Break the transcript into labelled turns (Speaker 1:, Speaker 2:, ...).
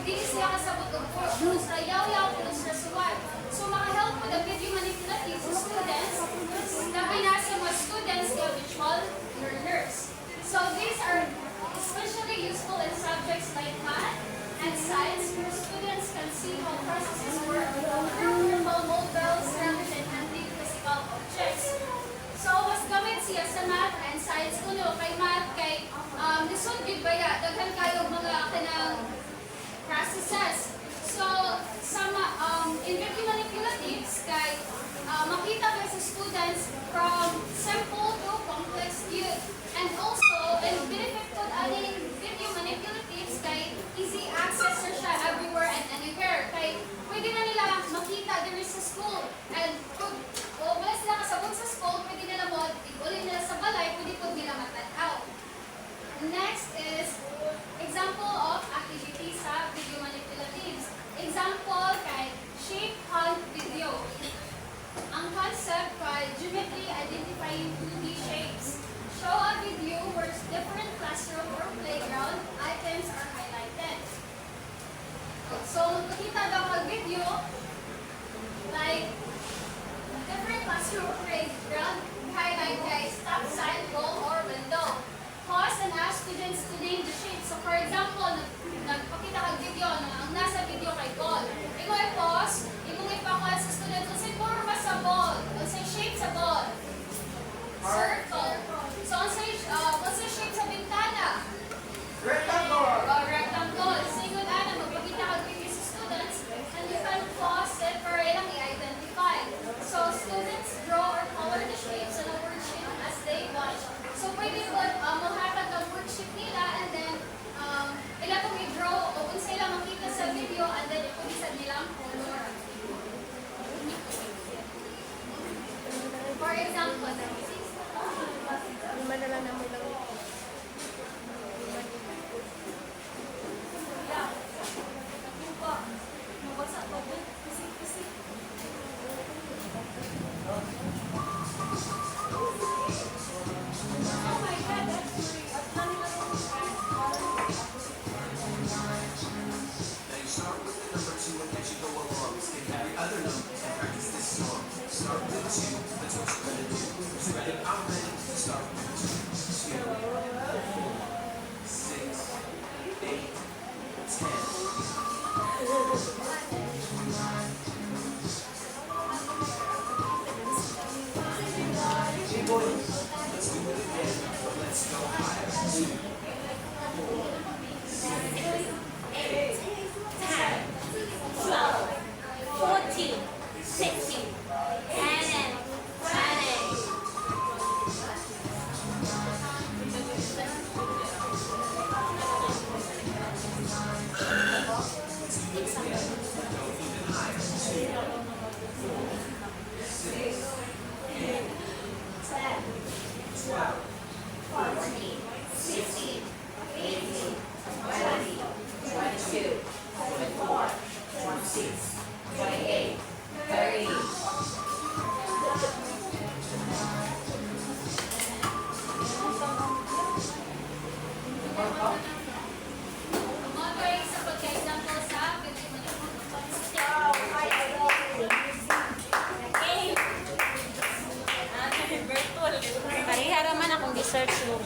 Speaker 1: Dili siya kasabot og rules ra yaw-yaw plus ra suwat. So maka-help mo the video manipulative sa students. Labi na sa mga students nga visual learners. So these are especially useful in subjects like math and science where students can see how processes work through thermal models rather than handling physical objects. So mas gamit siya sa math and science kuno kay math kay lisod gyud baya daghan kayo mga kanang processes. So in video manipulatives kay makita kayo sa students from simple to complex yun. And also, and benefit po aning video manipulatives kay easy access na siya everywhere and anywhere. Kay pwede na nila makita there is sa school. And kung wala sila kasabot sa school, pwede nila mo, igulin nila sa balay, pwede po nila matanaw. Next is example of activity sa video manipulatives. Example kay shape hunt video. Ang concept kay geometry identifying 2D shapes. Show a video where different classroom or playground items are highlighted. So, magkakita daw ang video like different classroom or playground highlighted stop sign, wall, or window. Pause and ask students to name the shapes. So, for example, nagpakita kang video, ang nasa video kay ball. Imo i-pause, imong ipakuha sa students kung sa'y forma sa ball, kung sa'y shape sa ball. Circle. So, kung sa'y shape sa bintana.
Speaker 2: Rectangle.
Speaker 1: Rectangle. Singon ana, magpakita kang video sa students and you can pause it para ilang i-identify. So, students draw or color the shapes on a worksheet as they watch. So, pwede po maghatag ang worksheet nila and then ila itong i-draw o kung sila makita sa video and then ipulisan nilang color. For example,
Speaker 3: Lima na lang naman lang.
Speaker 1: mabasa po. Pisik-pisik. Oh my God, that's great.
Speaker 4: Now you start with the number 2 and as you go along, skip every other number and practice this song. Start with 2, that's what you're gonna do. So ready? I'm ready to start with 2, 6, 8, 10. Hey boys, let's do it again. Let's go higher. 2, 4, 6, 8,
Speaker 5: 10, 12, 14, 16, 17, 20.
Speaker 1: Mga sa pagka-example sa video manipulatives.
Speaker 5: Parihara man akong research mo.